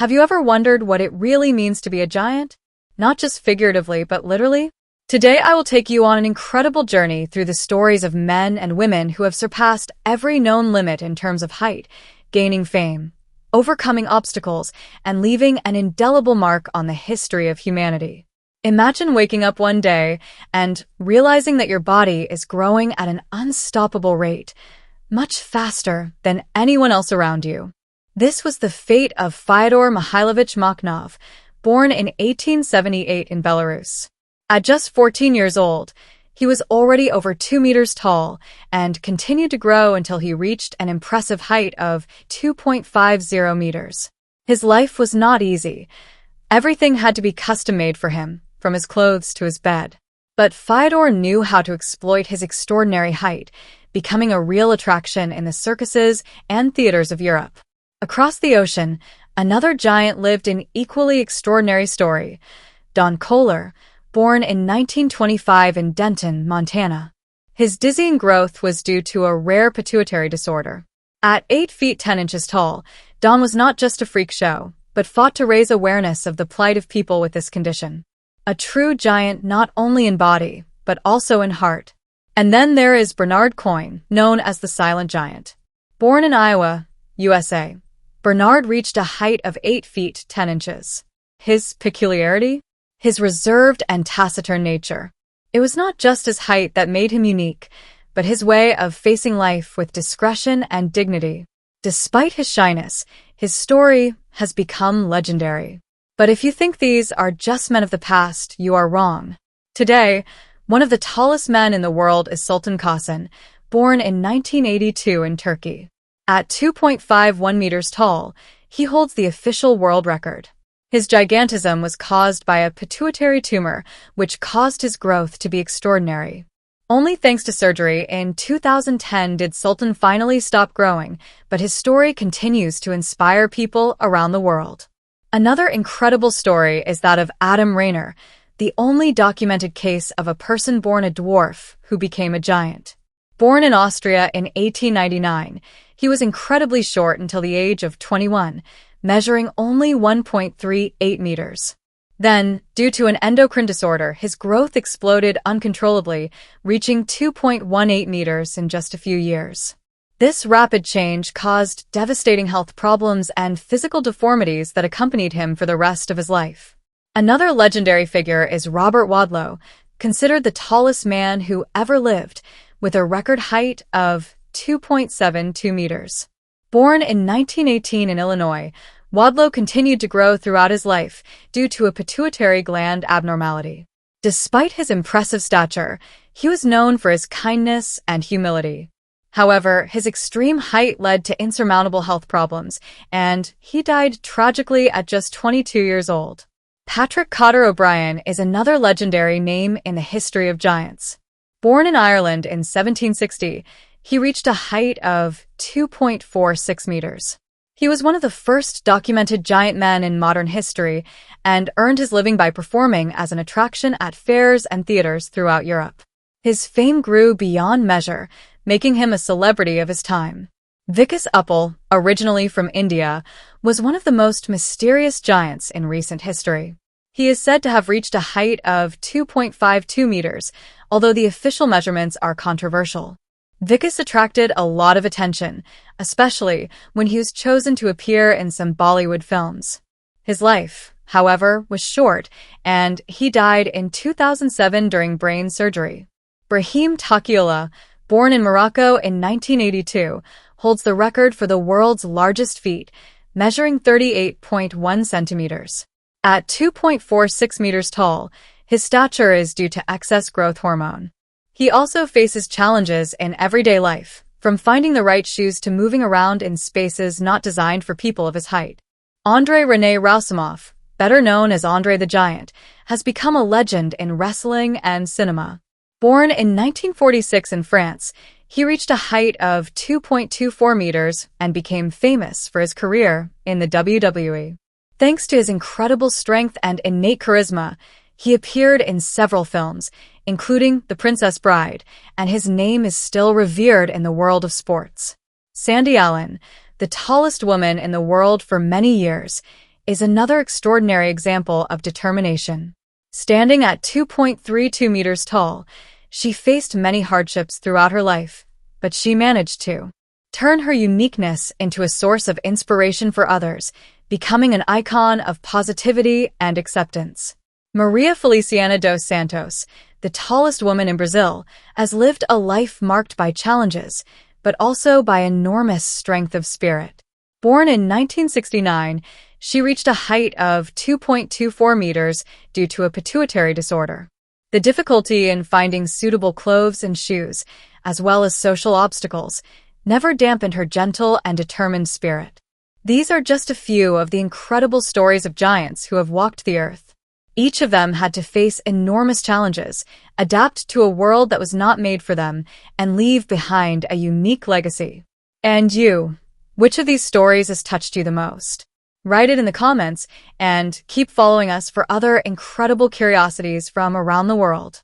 Have you ever wondered what it really means to be a giant? Not just figuratively, but literally? Today I will take you on an incredible journey through the stories of men and women who have surpassed every known limit in terms of height, gaining fame, overcoming obstacles, and leaving an indelible mark on the history of humanity. Imagine waking up one day and realizing that your body is growing at an unstoppable rate, much faster than anyone else around you. This was the fate of Fiodor Makhnov, born in 1878 in Belarus. At just 14 years old, he was already over 2 meters tall and continued to grow until he reached an impressive height of 2.50 meters. His life was not easy. Everything had to be custom-made for him, from his clothes to his bed. But Fiodor knew how to exploit his extraordinary height, becoming a real attraction in the circuses and theaters of Europe. Across the ocean, another giant lived an equally extraordinary story, Don Koehler, born in 1925 in Denton, Montana. His dizzying growth was due to a rare pituitary disorder. At 8 feet 10 inches tall, Don was not just a freak show, but fought to raise awareness of the plight of people with this condition. A true giant not only in body, but also in heart. And then there is Bernard Coyne, known as the Silent Giant. Born in Iowa, USA, Bernard reached a height of 8 feet 10 inches. His peculiarity? His reserved and taciturn nature. It was not just his height that made him unique, but his way of facing life with discretion and dignity. Despite his shyness, his story has become legendary. But if you think these are just men of the past, you are wrong. Today, one of the tallest men in the world is Sultan Kösen, born in 1982 in Turkey. At 2.51 meters tall, he holds the official world record. His gigantism was caused by a pituitary tumor, which caused his growth to be extraordinary. Only thanks to surgery in 2010 did Sultan finally stop growing, but his story continues to inspire people around the world. Another incredible story is that of Adam Rayner, the only documented case of a person born a dwarf who became a giant. Born in Austria in 1899, he was incredibly short until the age of 21, measuring only 1.38 meters. Then, due to an endocrine disorder, his growth exploded uncontrollably, reaching 2.18 meters in just a few years. This rapid change caused devastating health problems and physical deformities that accompanied him for the rest of his life. Another legendary figure is Robert Wadlow, considered the tallest man who ever lived, with a record height of 2.72 meters. Born in 1918 in Illinois, Wadlow continued to grow throughout his life due to a pituitary gland abnormality. Despite his impressive stature, he was known for his kindness and humility. However, his extreme height led to insurmountable health problems, and he died tragically at just 22 years old. Patrick Cotter O'Brien is another legendary name in the history of giants. Born in Ireland in 1760, he reached a height of 2.46 meters. He was one of the first documented giant men in modern history and earned his living by performing as an attraction at fairs and theaters throughout Europe. His fame grew beyond measure, making him a celebrity of his time. Vikas Uppal, originally from India, was one of the most mysterious giants in recent history. He is said to have reached a height of 2.52 meters, although the official measurements are controversial. Vikas attracted a lot of attention, especially when he was chosen to appear in some Bollywood films. His life, however, was short, and he died in 2007 during brain surgery. Brahim Takiola, born in Morocco in 1982, holds the record for the world's largest feet, measuring 38.1 centimeters. At 2.46 meters tall, his stature is due to excess growth hormone. He also faces challenges in everyday life, from finding the right shoes to moving around in spaces not designed for people of his height. Andrei Rene Rousimov, better known as Andre the Giant, has become a legend in wrestling and cinema. Born in 1946 in France, he reached a height of 2.24 meters and became famous for his career in the WWE. Thanks to his incredible strength and innate charisma, he appeared in several films, including The Princess Bride, and his name is still revered in the world of sports. Sandy Allen, the tallest woman in the world for many years, is another extraordinary example of determination. Standing at 2.32 meters tall, she faced many hardships throughout her life, but she managed to turn her uniqueness into a source of inspiration for others, becoming an icon of positivity and acceptance. Maria Feliciana dos Santos, the tallest woman in Brazil, has lived a life marked by challenges, but also by enormous strength of spirit. Born in 1969, she reached a height of 2.24 meters due to a pituitary disorder. The difficulty in finding suitable clothes and shoes, as well as social obstacles, never dampened her gentle and determined spirit. These are just a few of the incredible stories of giants who have walked the earth. Each of them had to face enormous challenges, adapt to a world that was not made for them, and leave behind a unique legacy. And you, which of these stories has touched you the most? Write it in the comments and keep following us for other incredible curiosities from around the world.